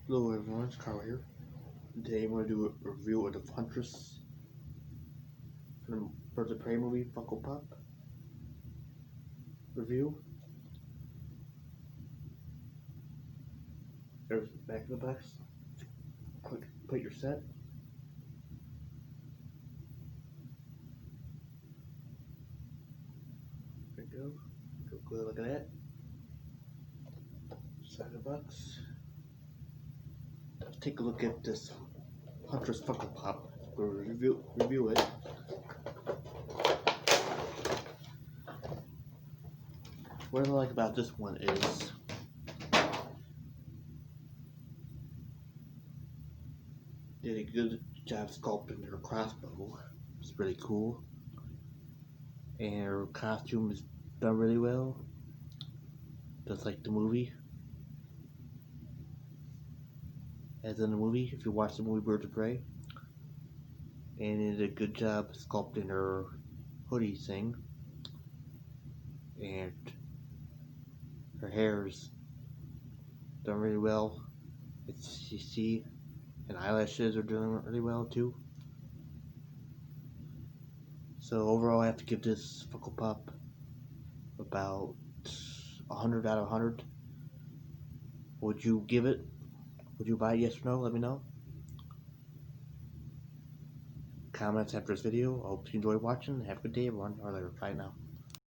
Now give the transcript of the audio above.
Hello everyone, it's Carl here. Today I'm going to do a review of the Huntress from the Birds of Prey movie, Funko Pop review. There's the back of the box. Put your set. There you go. Good look at that. Side of the box. Let's take a look at this Huntress Funko Pop. We'll review it. What I like about this one is did a good job sculpting her crossbow. It's pretty cool. And her costume is done really well. Just like the movie. As in the movie, if you watch the movie Birds of Prey. And it did a good job sculpting her hoodie thing. And her hair's done really well. It's, you see, and eyelashes are doing really well too. So overall, I have to give this Funko Pop about 100 out of 100. Would you give it? Would you buy it? Yes or no? Let me know. Comments after this video. I hope you enjoy watching. Have a good day, everyone. Or later. Bye now.